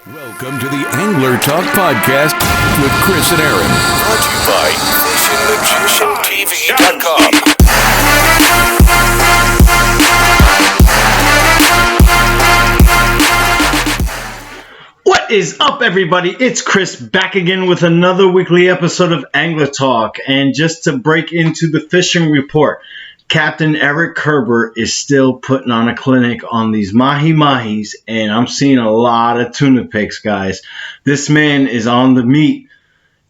Welcome to the Angler Talk Podcast with Chris and Aaron. Brought to you by FishingMagicianTV.com. What is up, everybody? It's Chris back again with another weekly episode of Angler Talk. And just to break into the fishing report, Captain Eric Kerber is still putting on a clinic on these mahi-mahis, and I'm seeing a lot of tuna picks, guys. This man is on the meat.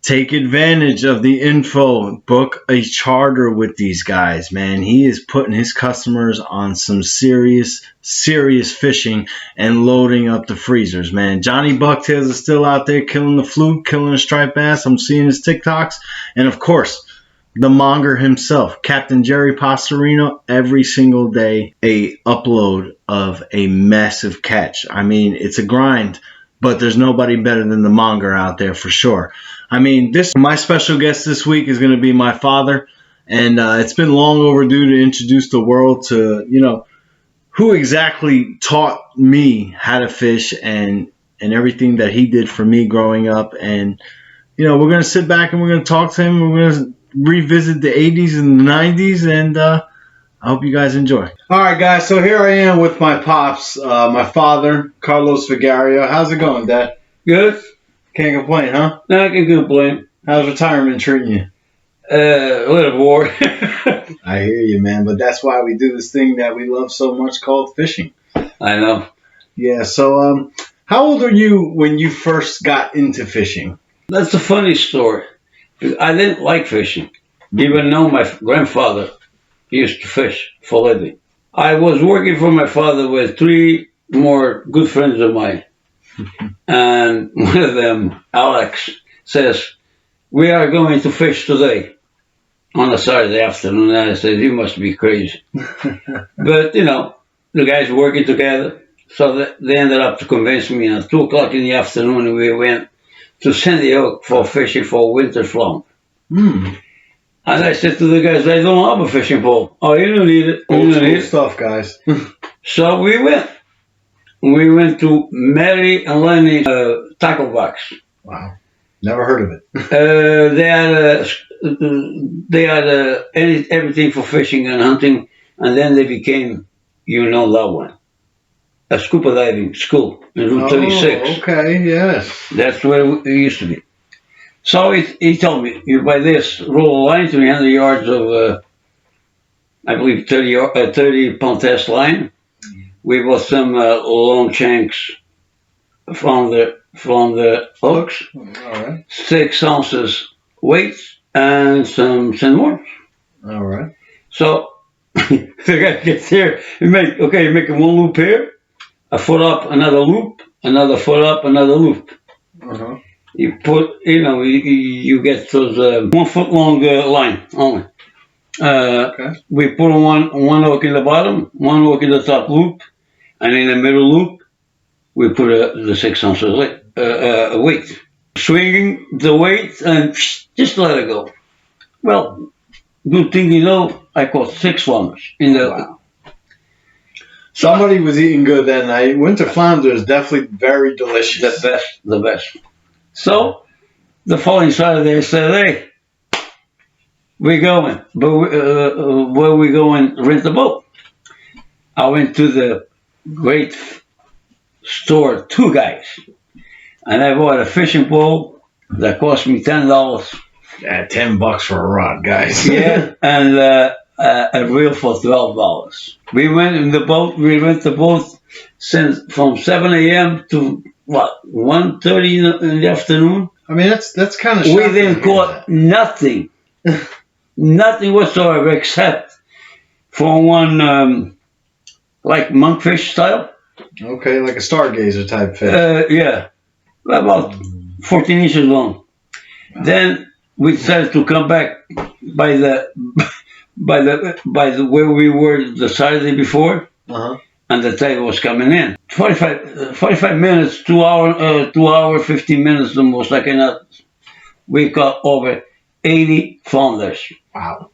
Take advantage of the info. Book a charter with these guys, man. He is putting his customers on some serious fishing and loading up the freezers, man. Johnny Bucktails is still out there killing the fluke, killing the striped bass. I'm seeing his TikToks. And, of course, the monger himself, Captain Jerry Pastorino, every single day a upload of a massive catch. I mean, it's a grind, but there's nobody better than the monger out there for sure. I mean, my special guest this week is going to be my father, and it's been long overdue to introduce the world to, who exactly taught me how to fish and everything that he did for me growing up. And, we're going to sit back and we're going to talk to him. We're going to revisit the 80s and the 90s, and I hope you guys enjoy. All right, guys, so here I am with my pops, my father, Carlos Vigario. How's it going, Dad? Good. Can't complain, huh? No, I can complain. How's retirement treating you? A little bored. I hear you, man, but that's why we do this thing that we love so much called fishing. I know. Yeah, so how old are you when you first got into fishing? That's a funny story. I didn't like fishing, even though my grandfather used to fish for a living. I was working for my father with three more good friends of mine. And one of them, Alex, says, "We are going to fish today on a Saturday afternoon." And I said, "You must be crazy." But, the guys were working together. So they ended up to convince me. And at 2 o'clock in the afternoon, we went to San Diego for fishing for winter flounder. And I said to the guys, "I don't have a fishing pole." "Oh, you don't need it." Old school stuff, guys. So we went. We went to Mary and Lenny's tackle box. Wow, never heard of it. They had everything for fishing and hunting, and then they became, that one, a scuba diving school in Route 36. Okay, yes. That's where it used to be. So he told me, "You buy this roll of line, 300 yards of, I believe, 30-pound test line. We bought some long shanks from the hooks, All right. 6 ounces weight, and some sandworms." All right. So the guy gets here. You're making one loop here, a foot up, another loop, another foot up, another loop. Uh-huh. You put, you get those 1 foot long line only. Okay. We put one hook in the bottom, one hook in the top loop, and in the middle loop, we put the 6 ounces weight. Swinging the weight and just let it go. Well, good thing I caught 6 flounders in the. Wow. Somebody was eating good that night. Winter flounder is definitely very delicious. The best. So, the following Saturday, I said, "Hey, we're going. But where we going? Rent a boat." I went to the great store, Two Guys, and I bought a fishing pole that cost me $10. Yeah, $10 for a rod, guys. Yeah, and a reel for $12. We went in the boat. We rent the boat from 7 a.m. to 1:30 in the afternoon. I mean, that's kind of. We didn't caught nothing. Nothing whatsoever except for one, like monkfish style. Okay, like a stargazer type fish. Yeah, about 14 inches long. Wow. Then we decided to come back by the where we were the Saturday before, and the tide was coming in. 45 minutes, 2 hour, 15 minutes the most. I cannot. We caught over 80 flounders. Wow.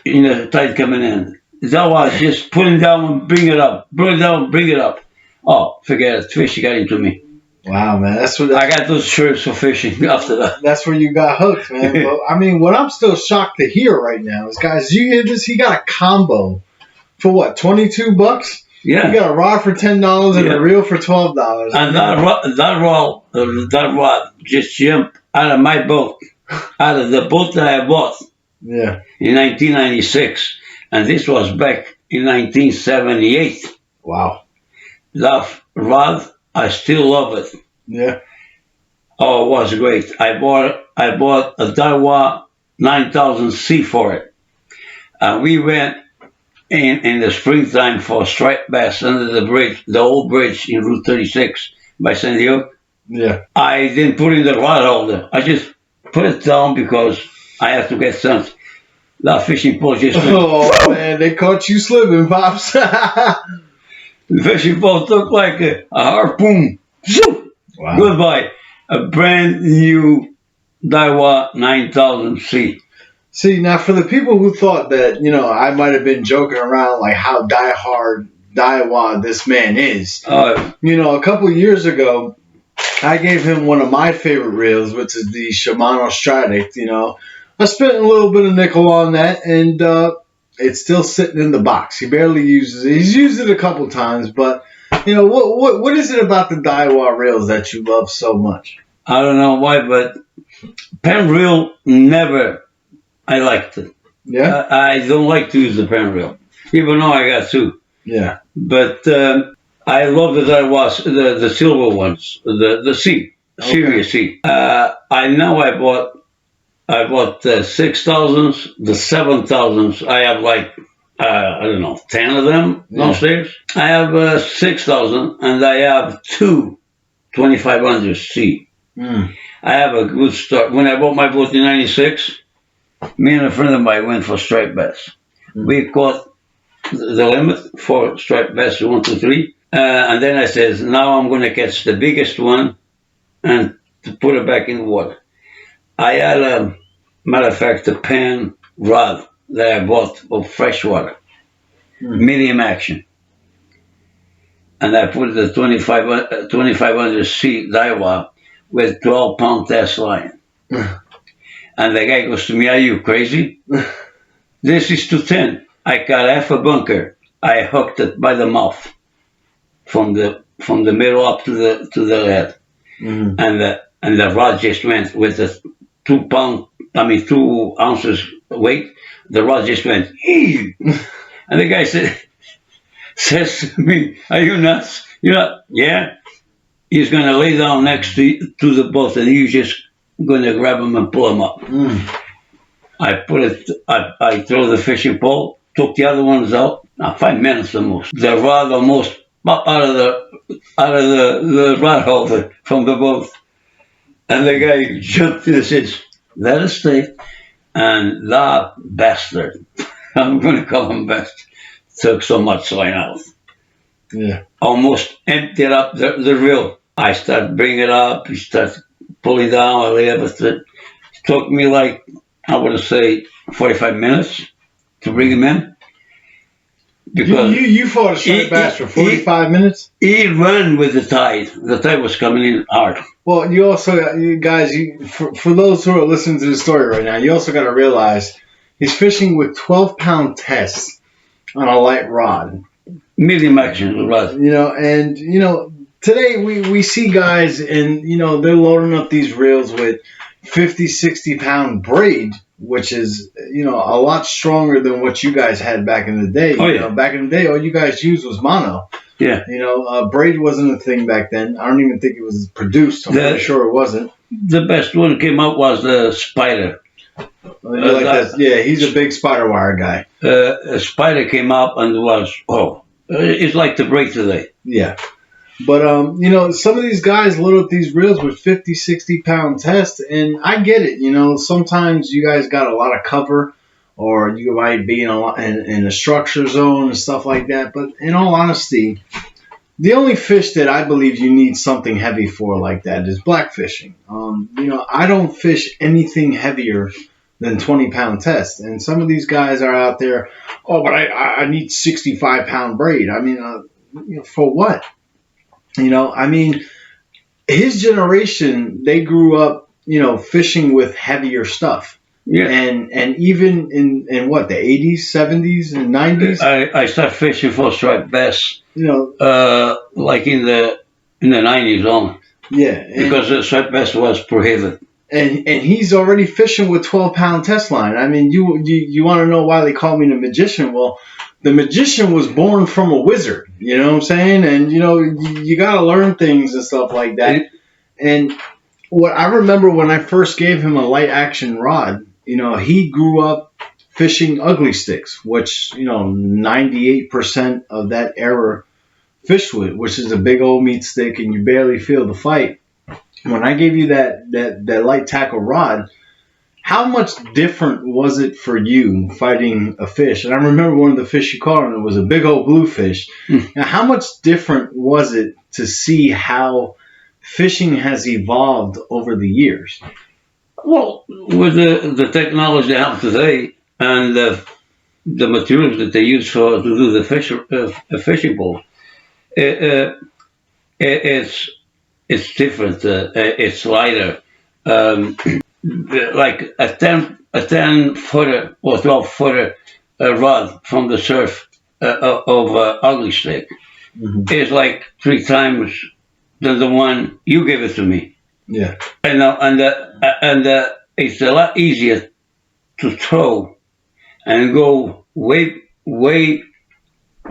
In the tide coming in. That was just put it down and bring it up. Bring it down, bring it up. Oh, forget it. Fish got into me. Wow, man, I got those shirts for fishing after that. That's where you got hooked, man. But, I mean, what I'm still shocked to hear right now is, guys, you hear this? He got a combo for what, $22? Yeah. You got a rod for $10 and a reel for $12. And that rod just jumped out of my boat, out of the boat that I bought in 1996. And this was back in 1978. Wow. That rod, I still love it. Yeah. Oh, it was great. I bought a Daiwa 9000C for it. And we went in the springtime for striped bass under the bridge, the old bridge in Route 36 by San Diego. Yeah. I didn't put in the rod holder. I just put it down because I have to get some. That fishing pole just went, oh, man, they caught you slipping, Pops. the fishing pole took like a harpoon. Wow. Goodbye. A brand new Daiwa 9000C. See, now for the people who thought that, I might have been joking around like how diehard Daiwa this man is. A couple of years ago, I gave him one of my favorite reels, which is the Shimano Stradic. I spent a little bit of nickel on that, and it's still sitting in the box. He barely uses it. He's used it a couple times, but what is it about the Daiwa reels that you love so much? I don't know why, but pen reel never. I liked it. Yeah. I don't like to use the pen reel, even though I got two. Yeah. But I love the Daiwas, the silver ones, the C, Series C. I know I bought 6,000s, the 7,000s. I have like, I don't know, 10 of them downstairs. I have 6,000 and I have two 2,500 C. I have a good start. When I bought my boat in 96, me and a friend of mine went for striped bass. We caught the limit for striped bass, 1, 2, 3. And then I said, now I'm going to catch the biggest one and to put it back in the water. I had a, matter of fact, a pan rod that I bought of freshwater, medium action. And I put the 2,500C Daiwa with 12-pound test line. And the guy goes to me, are you crazy? This is too thin. I got half a bunker. I hooked it by the mouth from the middle up to the head. And the rod just went with the 2 ounces weight. The rod just went, eee! And the guy says to me, are you nuts? Yeah. He's going to lay down next to the boat and you just going to grab him and pull him up. I throw the fishing pole, took the other ones out, 5 minutes the most. The rod almost popped out of the rod holder from the boat. And the guy jumped in and says, let it stay. And that bastard, I'm going to call him bastard, took so much line out. Yeah. Almost emptied up the reel. I started bringing it up, he started pulling down, it took me like, I would say, 45 minutes to bring him in. Because you fought a striped bass for 45 minutes? He ran with the tide. The tide was coming in hard. Well, you also, for those who are listening to the story right now, you also got to realize he's fishing with 12-pound tests on a light rod. Medium action rod. Today we see guys and, they're loading up these reels with 50, 60-pound braid, which is, a lot stronger than what you guys had back in the day. Back in the day, all you guys used was mono. Yeah. Braid wasn't a thing back then. I don't even think it was produced. I'm pretty sure it wasn't. The best one came out was the Spider. He's a big spider wire guy. A Spider came out and it's like the braid today. Yeah. But, some of these guys load up these reels with 50, 60-pound tests, and I get it. Sometimes you guys got a lot of cover, or you might be in a structure zone and stuff like that. But in all honesty, the only fish that I believe you need something heavy for like that is blackfishing. I don't fish anything heavier than 20-pound tests, and some of these guys are out there, but I need 65-pound braid. I mean, for what? his generation, they grew up, fishing with heavier stuff. Yeah. And even in what, the 80s, 70s, and 90s, I started fishing for striped bass, you know, like in the 90s only, yeah, because the striped bass was prohibited. and he's already fishing with 12-pound test line. I mean, you want to know why they call me the magician? Well, the magician was born from a wizard. You know what I'm saying? And you got to learn things and stuff like that. And what I remember when I first gave him a light action rod, he grew up fishing ugly sticks, which 98% of that era fished with, which is a big old meat stick, and you barely feel the fight. When I gave you that light tackle rod, how much different was it for you fighting a fish? And I remember one of the fish you caught, and it was a big old bluefish. Now, how much different was it to see how fishing has evolved over the years? Well, with the technology they have today and the materials that they use to do the fishing pole, it, it's different. It's lighter. Like a 10 footer or 12 footer rod from the surf of ugly stick is like 3 times than the one you gave it to me. Yeah. And it's a lot easier to throw and go way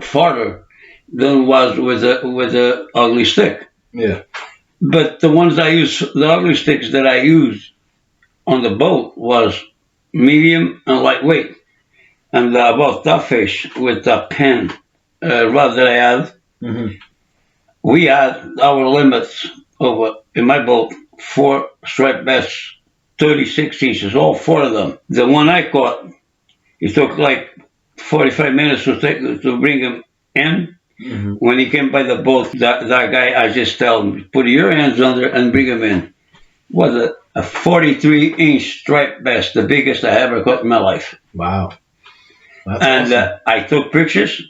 farther than it was with the ugly stick. Yeah. But the ugly sticks that I used on the boat was medium and lightweight. And about that fish with the pen rod that I had, we had our limits over in my boat 4 striped bass, 36 inches, all 4 of them. The one I caught, it took like 45 minutes to bring him in. When he came by the boat, that guy, I just tell him, put your hands under and bring him in. Was a 43-inch striped bass, the biggest I ever caught in my life. Wow. That's and awesome. I took pictures.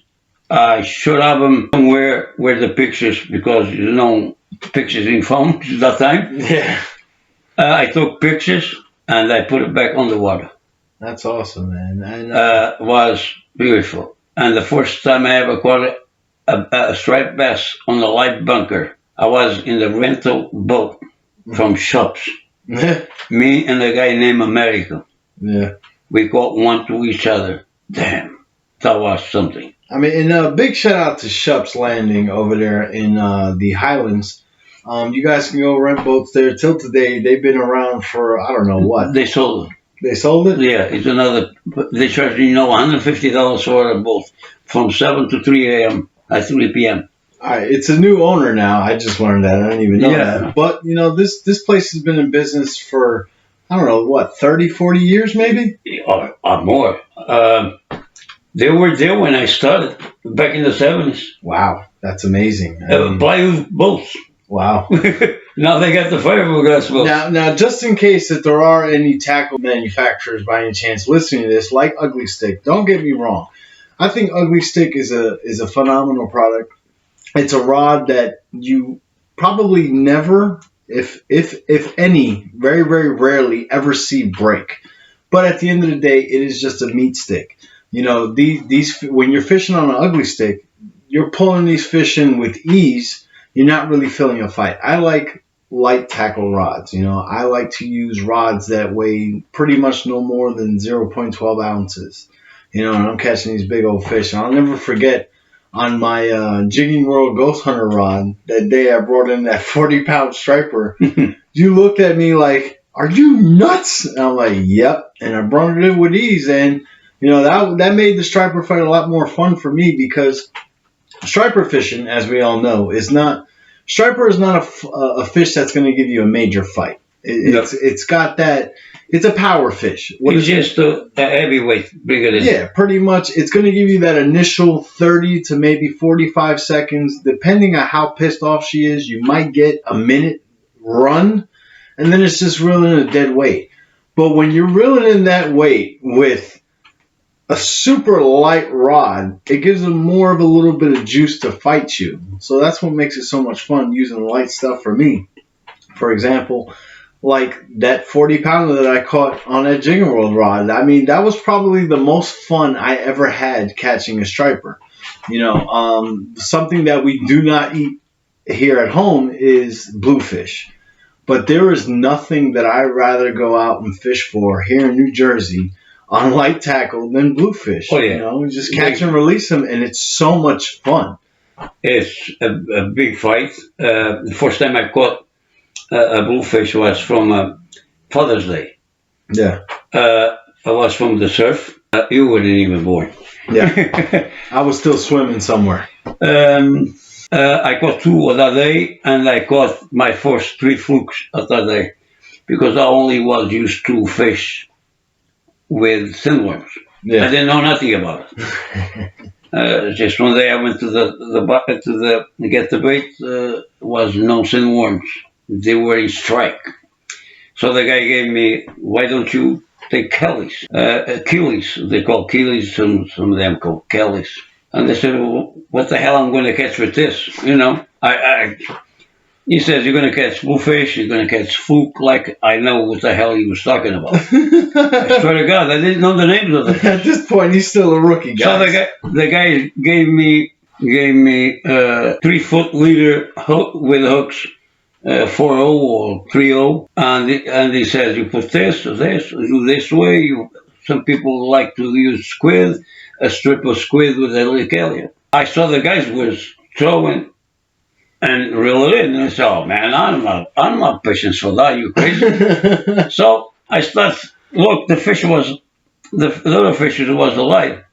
I should have them somewhere where the pictures, because pictures in phones at that time. Yeah. I took pictures and I put it back on the water. That's awesome, man. And was beautiful. And the first time I ever caught a striped bass on a light bunker, I was in the rental boat from shops. Me and a guy named America. Yeah. We caught one to each other. Damn, that was something. I mean, and big shout out to Shups Landing over there in the Highlands. You guys can go rent boats there. Till today, they've been around for, I don't know what. They sold it. They sold it? Yeah, it's another. They charge $150 for a boat from 7 to 3 a.m. at 3 p.m. All right, it's a new owner now. I just learned that. I didn't even know that. But, this place has been in business for, I don't know, what, 30, 40 years maybe? Or more. They were there when I started, back in the 70s. Wow, that's amazing. Plywood boats. Wow. Now they got the fiberglass boats. Now, just in case that there are any tackle manufacturers by any chance listening to this, like Ugly Stick, don't get me wrong. I think Ugly Stick is a phenomenal product. It's a rod that you probably never, if any, very, very rarely ever see break. But at the end of the day, it is just a meat stick. These when you're fishing on an Ugly Stick, you're pulling these fish in with ease. You're not really feeling a fight. I like light tackle rods. I like to use rods that weigh pretty much no more than 0.12 ounces. And I'm catching these big old fish. And I'll never forget on my Jigging World Ghost Hunter rod, that day I brought in that 40-pound striper. You looked at me like, are you nuts? And I'm like, yep. And I brought it in with ease. And, that made the striper fight a lot more fun for me, because striper fishing, as we all know, striper is not a fish that's going to give you a major fight. It's got that. It's a power fish. It's just a heavyweight, bigger than. Yeah, pretty much. It's going to give you that initial 30 to maybe 45 seconds, depending on how pissed off she is. You might get a minute run, and then it's just reeling a dead weight. But when you're reeling in that weight with a super light rod, it gives them more of a little bit of juice to fight you. So that's what makes it so much fun using light stuff for me. for example, like that 40-pounder that I caught on that Jigging World rod. I mean, that was probably the most fun I ever had catching a striper. Something that we do not eat here at home is bluefish. But there is nothing that I'd rather go out and fish for here in New Jersey on light tackle than bluefish. Oh, yeah. Just catch and release them, and it's so much fun. It's a big fight. The first time I caught a bluefish was from Father's Day. Yeah. I was from the surf. You weren't even born. Yeah. I was still swimming somewhere. I caught 2 on that day, and I caught my first 3 flukes on that day, because I only was used to fish with thinworms. Yeah. I didn't know nothing about it. Just one day I went to the bucket to get the bait. Was no thinworms. They were in strike. So the guy gave me, why don't you take Kelly's? Keelys, they call Keelys, some of them call Kellys. And they said, well, what the hell I'm going to catch with this? He says, you're going to catch bluefish, you're going to catch fluke, like I know what the hell he was talking about. I swear to God, I didn't know the names of the fish. At this point, he's still a rookie, guy. So the guy gave me 3-foot leader hook with hooks, 4-0 or 3-0, and he says, you put this, do this way. Some people like to use squid, a strip of squid with a little carrier. I saw the guys was throwing and reel it in, and I said, oh man, I'm not fishing for that, you crazy. So I start, look, the little fish was alive.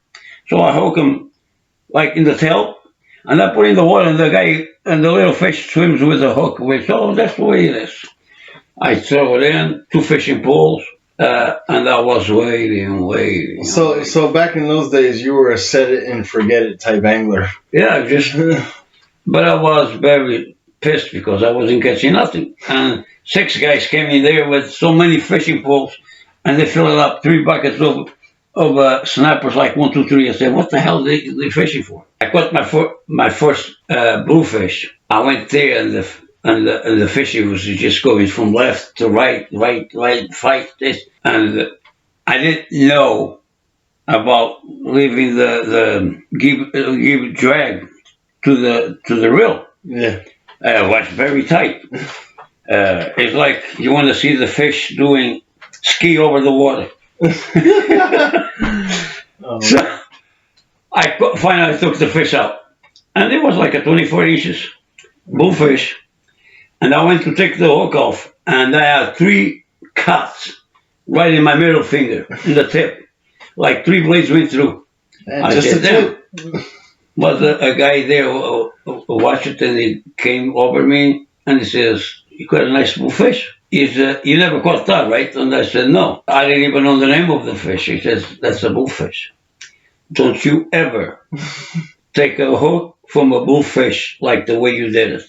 So I hook him like in the tail, and I put in the water, and the guy and the little fish swims with the hook. So that's the way it is. I throw it in, 2 fishing poles, and I was waiting. So back in those days, you were a set it and forget it type angler. Yeah, but I was very pissed because I wasn't catching nothing. And 6 guys came in there with so many fishing poles, and they filled up 3 buckets of snappers, like 1, 2, 3. I said, what the hell are they fishing for? I caught my first bluefish. I went there, and the fishing was just going from left to right, fight this. And I didn't know about leaving the give drag to the reel. Yeah. It was very tight. It's like you want to see the fish doing ski over the water. So finally I took the fish out, and it was like a 24 inches bullfish, and I went to take the hook off, and I had 3 cuts right in my middle finger, in the tip, like 3 blades went through. And I said, damn. Was a guy there who watched it, and he came over me, and he says, you got a nice bullfish? He said, you never caught that, right? And I said, no. I didn't even know the name of the fish. He says, that's a bullfish. Don't you ever take a hook from a bullfish like the way you did it,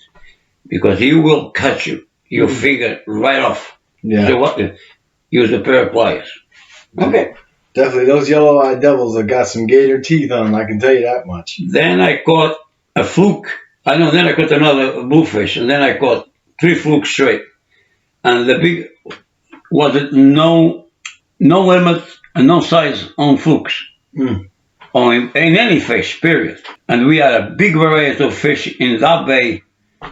because he will cut your finger right off. Yeah. So what? Use a pair of pliers. Okay. Definitely, those yellow-eyed devils have got some gator teeth on them, I can tell you that much. Then I caught a fluke. Then I caught another bluefish, and then I caught 3 flukes straight. And the big was it no limit and no size on flukes. On in any fish, period. And we had a big variety of fish in that bay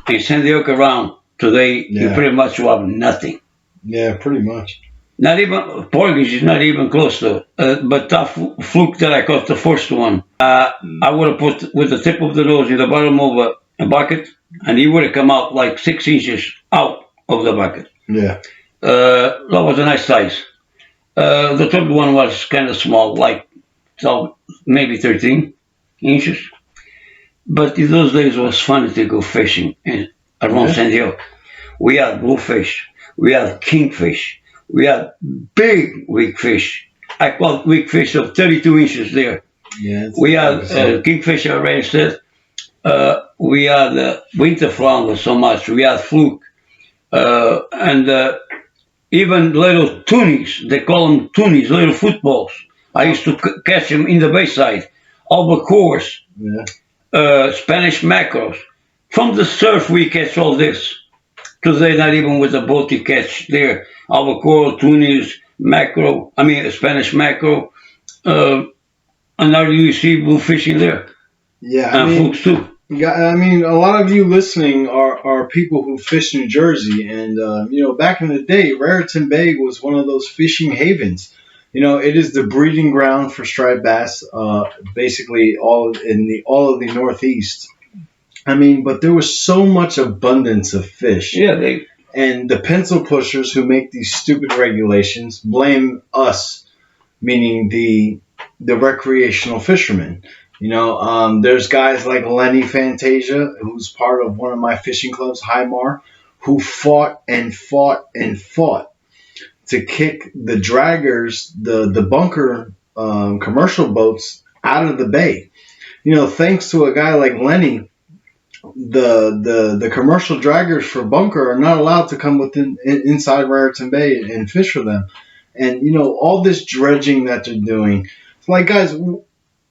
in San Diego around. Today, you pretty much have nothing. Yeah, pretty much. Not even porgies is not even close to it. But that fluke that I caught, the first one, I would have put with the tip of the nose in the bottom of a bucket, and he would have come out like 6 inches out of the bucket. Yeah. That was a nice size. The third one was kind of small, like maybe 13 inches. But in those days, it was fun to go fishing around San Diego. We had bluefish, we had kingfish, we had big weak fish. I caught weak fish of 32 inches there. Yeah, we had kingfish, I already said. We had winter flounder so much. We had fluke. And even little tunies, they call them tunies, little footballs. I used to catch them in the bayside. Albacores, Spanish mackerels. From the surf we catch all this. Today, not even with a boat you catch there. Albacore, tunas, mackerel, Spanish mackerel, and now you see bluefish in there. Yeah, And flukes too. yeah, I mean, a lot of you listening are people who fish New Jersey, and back in the day, Raritan Bay was one of those fishing havens. It is the breeding ground for striped bass, basically all of the Northeast. I mean, but there was so much abundance of fish. Yeah, And the pencil pushers who make these stupid regulations blame us, meaning the recreational fishermen. There's guys like Lenny Fantasia, who's part of one of my fishing clubs, Highmar, who fought and fought and fought to kick the draggers, the bunker commercial boats out of the bay. Thanks to a guy like Lenny, the commercial draggers for bunker are not allowed to come inside Raritan Bay and fish for them. And all this dredging that they're doing. It's like, guys,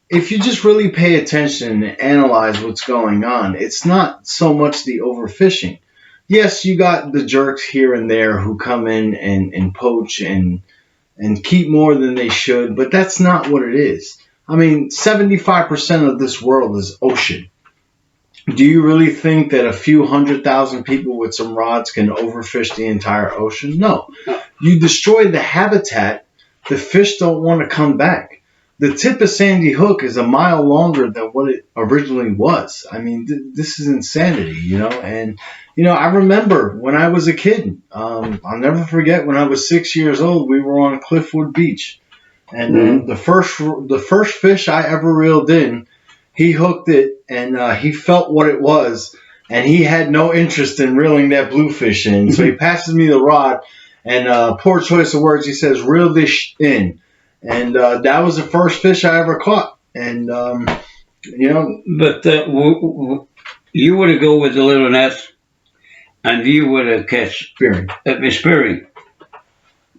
if you just really pay attention and analyze what's going on, it's not so much the overfishing. Yes, you got the jerks here and there who come in and poach and keep more than they should, but that's not what it is. I mean, 75% of this world is ocean. Do you really think that a few 100,000 people with some rods can overfish the entire ocean? No. You destroy the habitat, the fish don't want to come back. The tip of Sandy Hook is a mile longer than what it originally was. I mean, this is insanity, And, I remember when I was a kid, I'll never forget when I was 6 years old, we were on Cliffwood Beach. And the first fish I ever reeled in, he hooked it, and he felt what it was, and he had no interest in reeling that bluefish in. So he passes me the rod, and poor choice of words, he says, "Reel this in." And that was the first fish I ever caught. And, But you would have go with the little net, and you would have catch spearing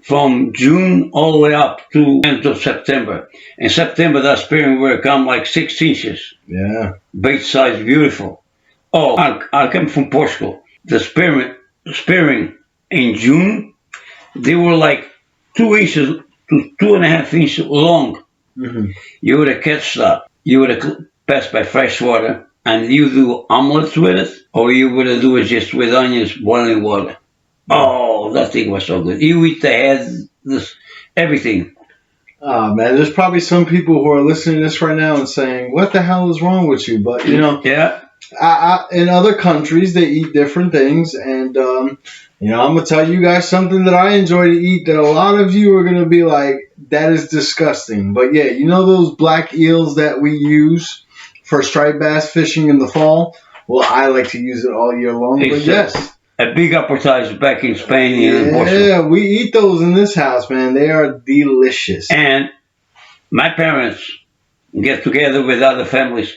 from June all the way up to end of September. In September, that spearing would come like 6 inches. Yeah. Bait size, beautiful. Oh, I come from Portugal. The spearing in June, they were like 2 inches to 2.5 inches long. Mm-hmm. You would have catch that. You would have passed by fresh water, and you do omelets with it, or you would have do it just with onions, boiling water. Oh, that thing was so good. You eat the head, everything. Oh, man, there's probably some people who are listening to this right now and saying, "What the hell is wrong with you?" But, Yeah. in other countries, they eat different things. And, I'm going to tell you guys something that I enjoy to eat that a lot of you are going to be like, that is disgusting. But, yeah, those black eels that we use for striped bass fishing in the fall? Well, I like to use it all year long. But, yes. A big appetizer back in Spain and in Portugal. Yeah, we eat those in this house, man. They are delicious. And my parents get together with other families,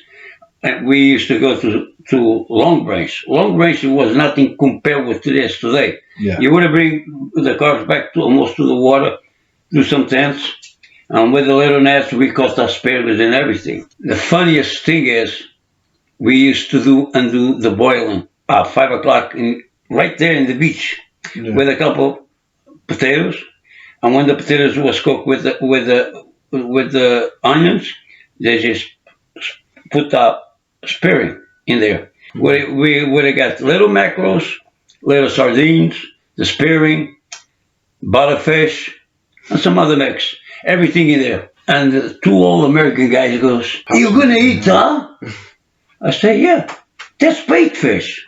and we used to go to Long Branch. Long Branch was nothing compared with this today. Yeah. You would bring the cars back to almost to the water, do some tents, and with the little nets, we caught asparagus and everything. The funniest thing is, we used to do the boiling at 5 o'clock right there in the beach, with a couple potatoes, and when the potatoes was cooked with the onions, they just put the spearing in there. We would have got little mackerels, little sardines, the spearing, butterfish, and some other mix, everything in there. And the 2 old American guys goes, "You gonna eat that?" I say, "Yeah, that's bait fish."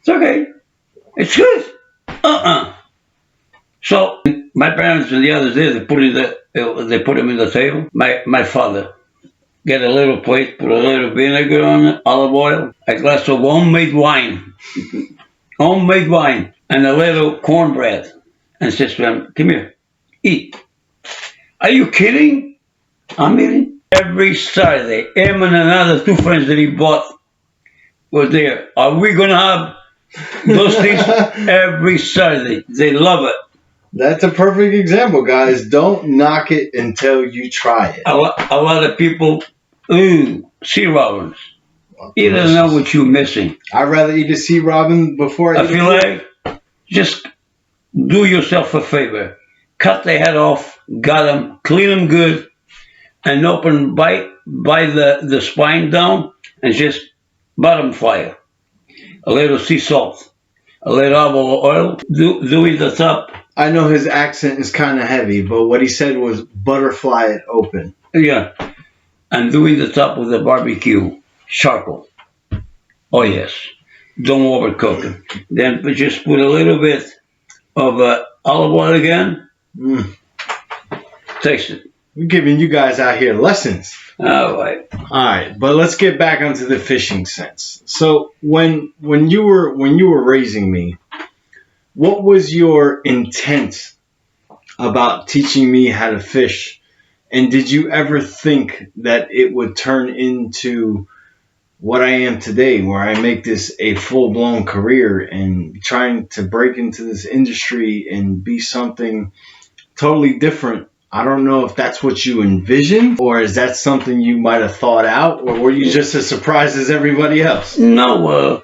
It's okay. It's good. So my parents and the others there, they put him in the table. My father get a little plate, put a little vinegar on it, olive oil, a glass of homemade wine, and a little cornbread, and says to him, "Come here, eat." Are you kidding? I'm eating. Every Saturday, him and another 2 friends that he bought were there. Are we gonna have those things every Saturday? They love it. That's a perfect example, guys. Don't knock it until you try it. A lot of people, sea robins. You don't know what you're missing. I'd rather eat a sea robin before I feel like just do yourself a favor. Cut the head off, gut them, clean them good, and open by the spine down, and just bottom fire. A little sea salt, a little olive oil, doing the top. I know his accent is kind of heavy, but what he said was butterfly it open. Yeah, and doing the top with the barbecue charcoal. Oh yes, don't overcook it. Then just put a little bit of olive oil again. Taste it. We're giving you guys out here lessons. All right. All right, but let's get back onto the fishing sense. So when you were raising me, what was your intent about teaching me how to fish? And did you ever think that it would turn into what I am today, where I make this a full-blown career and trying to break into this industry and be something totally different? I don't know if that's what you envisioned, or is that something you might have thought out, or were you just as surprised as everybody else? No,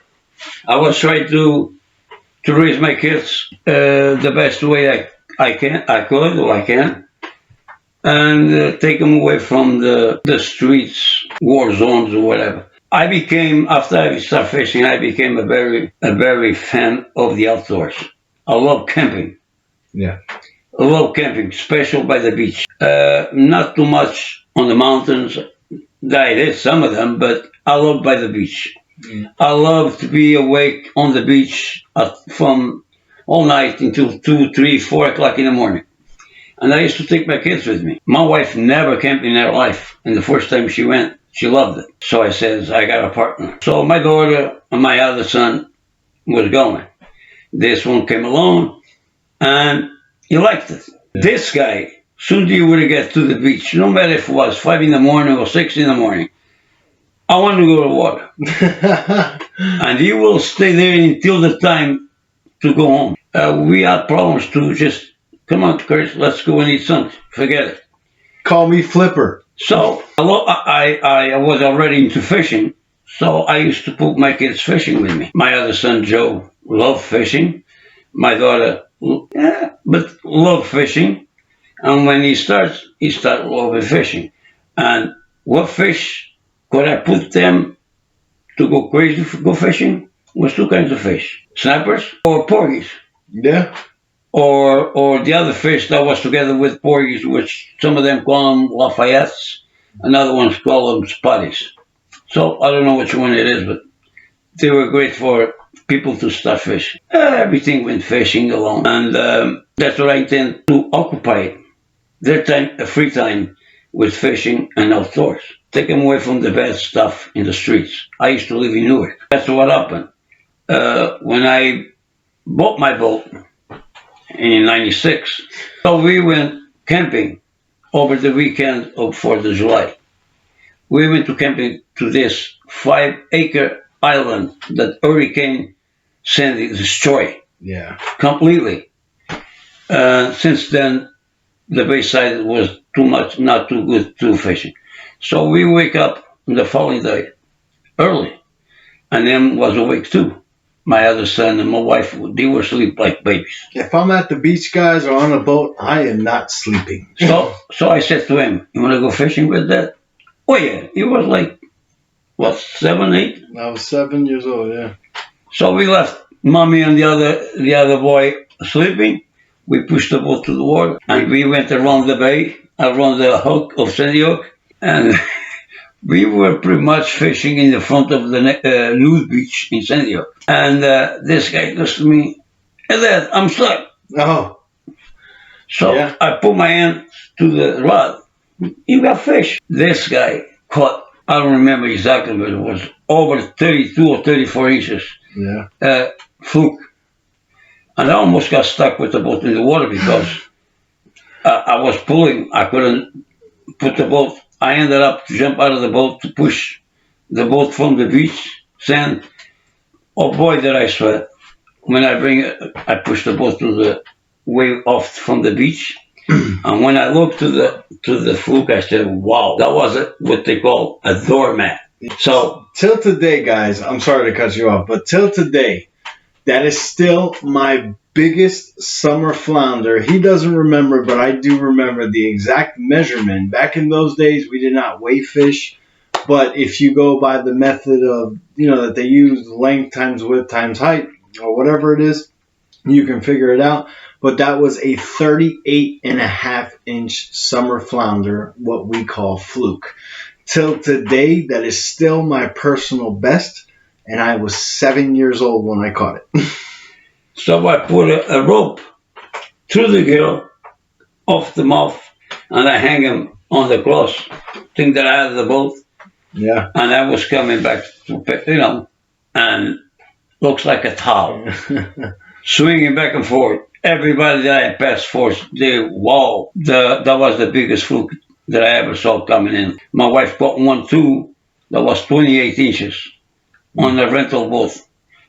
I was trying to raise my kids the best way I can, and take them away from the streets, war zones, or whatever. After I started fishing, I became a very fan of the outdoors. I love camping. Yeah. I love camping, especially by the beach. Not too much on the mountains. I did some of them, but I love by the beach. I love to be awake on the beach from all night until 2, 3, 4 o'clock in the morning. And I used to take my kids with me. My wife never camped in her life, and the first time she went, she loved it. So I said, I got a partner. So my daughter and my other son was going. This one came along, and he liked it. Yeah. This guy, soon as you would get to the beach, no matter if it was 5 in the morning or 6 in the morning, I want to go to the water. And he will stay there until the time to go home. We had problems to just, come on, Chris, let's go and eat something. Forget it. Call me Flipper. So I was already into fishing, so I used to put my kids fishing with me. My other son, Joe, loved fishing. My daughter, but loved fishing. And when he started loving fishing. And what fish could I put them to go crazy for go fishing? Was 2 kinds of fish. Snappers or porgies. Yeah. Or the other fish that was together with porgies, which some of them call them Lafayettes, and other ones call them spotties. So I don't know which one it is, but they were great for people to start fishing. Everything went fishing along, and that's what I intend to occupy their time, free time, with fishing and outdoors. Take them away from the bad stuff in the streets. I used to live in Newark. That's what happened. When I bought my boat in '96, so we went camping over the weekend of 4th of July. We went to camping to this 5-acre island that Hurricane Sandy destroyed. Yeah. Completely. Since then, the bayside was too much, not too good to fishing. So we wake up the following day, early, and then was awake too. My other son and my wife, they were asleep like babies. If I'm at the beach, guys, or on a boat, I am not sleeping. So I said to him, you want to go fishing with Dad? Oh yeah, he was like, what, 7, 8? I was 7 years old, yeah. So we left Mommy and the other boy sleeping. We pushed the boat to the water, and we went around the bay, around the hook of Sandy Hook, and we were pretty much fishing in the front of the nude beach in Sandy Hook. And this guy goes to me, hey Dad, I'm stuck. Oh. So yeah. I put my hand to the rod. You got fish. This guy caught, I don't remember exactly, but it was over 32 or 34 inches. Yeah. Fluke. And I almost got stuck with the boat in the water because I was pulling. I couldn't put the boat. I ended up to jump out of the boat to push the boat from the beach, sand. Oh boy, did I sweat. When I pushed the boat to the way off from the beach. And when I looked to the fluke, I said, wow, that was what they call a doormat. So Till today, guys, I'm sorry to cut you off, but till today, that is still my biggest summer flounder. He doesn't remember, but I do remember the exact measurement. Back in those days, we did not weigh fish, but if you go by the method of, that they use, length times width times height, or whatever it is, you can figure it out. But that was a 38.5 inch summer flounder, what we call fluke. Till today, that is still my personal best, and I was 7 years old when I caught it. so I put a rope through the gill off the mouth, and I hang him on the cross, thing that I had the boat, Yeah. and I was coming back to and looks like a towel, swinging back and forth. Everybody that I passed for, wow, that was the biggest fluke that I ever saw coming in. My wife caught one too that was 28 inches on the rental boat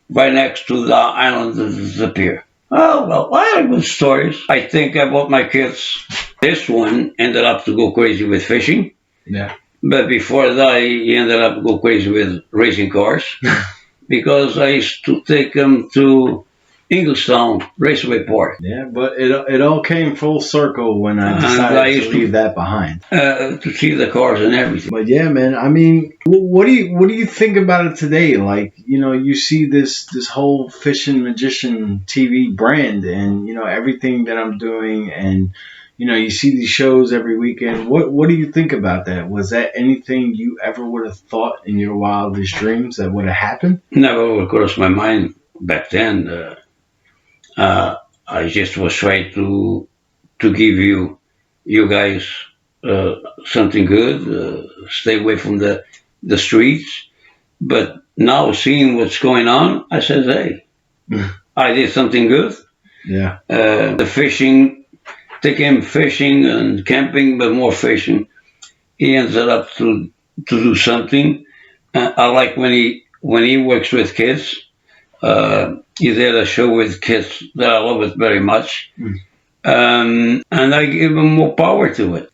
right next to the island of the pier. Oh, well, I had good stories. I think about my kids. This one ended up to go crazy with fishing. Yeah. But before that, he ended up go crazy with racing cars because I used to take him to Englishtown Raceway Park. Yeah, but it all came full circle when I And decided I to used leave that behind. to see the cars and everything. But yeah, man, I mean, what do you think about it today? Like, you see this whole fishing magician TV brand, and everything that I'm doing, and you see these shows every weekend. What do you think about that? Was that anything you ever would have thought in your wildest dreams that would have happened? Never would cross my mind back then. I just was trying to give you guys something good, stay away from the streets. But now seeing what's going on, I said, hey, I did something good. Yeah. The fishing, take him fishing and camping, but more fishing. He ends up to do something. I like when he works with kids. He did a show with kids that I love it very much. And I give him more power to it.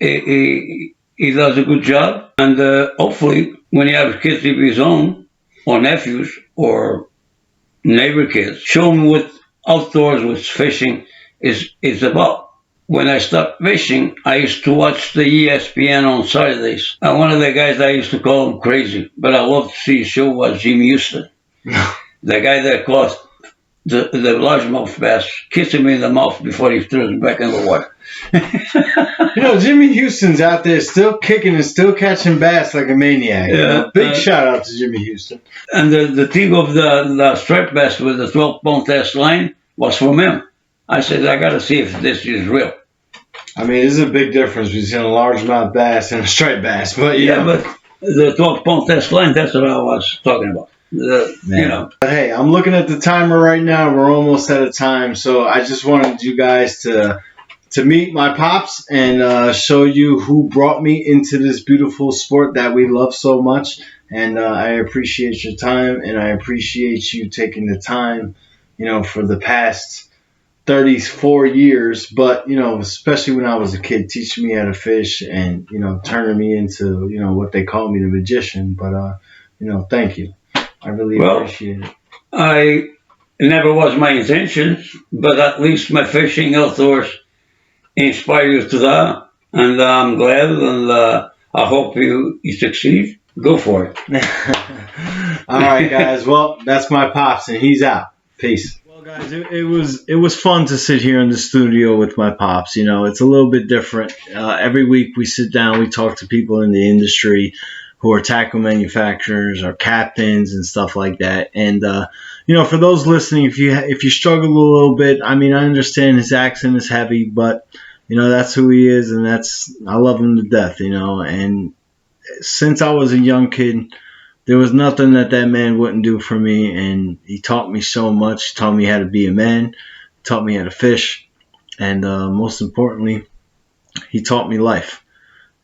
He does a good job, and hopefully, when he has kids of his own, or nephews, or neighbor kids, show him what outdoors with fishing is about. When I stopped fishing, I used to watch the ESPN on Saturdays. And one of the guys I used to call him crazy, but I loved to see his show was Jimmy Houston. The guy that caught the largemouth bass, kissed him in the mouth before he threw him back in the water. Jimmy Houston's out there still kicking and still catching bass like a maniac. Big shout out to Jimmy Houston. And the thing of the striped bass with the 12-pound test line was from him. I said, I got to see if this is real. I mean, there's a big difference between a largemouth bass and a striped bass. But but the 12-pound test line, that's what I was talking about. But hey, I'm looking at the timer right now. We're almost out of time, so I just wanted you guys to meet my pops and show you who brought me into this beautiful sport that we love so much. And I appreciate your time, and I appreciate you taking the time, for the past 34 years, but especially when I was a kid, teaching me how to fish and turning me into what they call me, the magician. But thank you. I really appreciate it. It never was my intention, but at least my fishing outdoors inspire you to that, and I'm glad, and I hope you succeed. Go for it. All right, guys. Well, that's my pops, and he's out. Peace. Well, guys, it was fun to sit here in the studio with my pops. It's a little bit different. Every week we sit down, we talk to people in the industry who are tackle manufacturers or captains and stuff like that. And for those listening, if you struggle a little bit, I mean, I understand his accent is heavy, but that's who he is, and I love him to death. And since I was a young kid, there was nothing that man wouldn't do for me, and he taught me so much. He taught me how to be a man, taught me how to fish, and most importantly, he taught me life.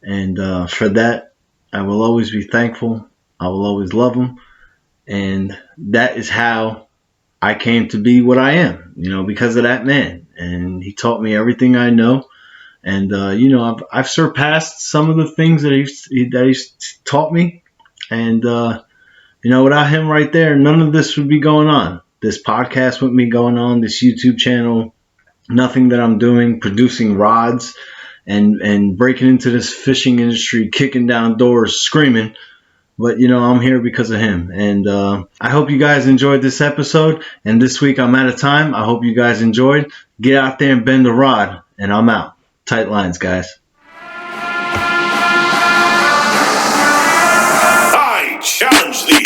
And for that, I will always be thankful. I will always love him. And that is how I came to be what I am, because of that man. And he taught me everything I know. And, I've surpassed some of the things that he's taught me. And, without him right there, none of this would be going on. This podcast wouldn't be going on, this YouTube channel, nothing that I'm doing, producing rods and breaking into this fishing industry, kicking down doors, screaming. But, I'm here because of him. And I hope you guys enjoyed this episode. And this week I'm out of time. I hope you guys enjoyed. Get out there and bend the rod. And I'm out. Tight lines, guys. I challenge the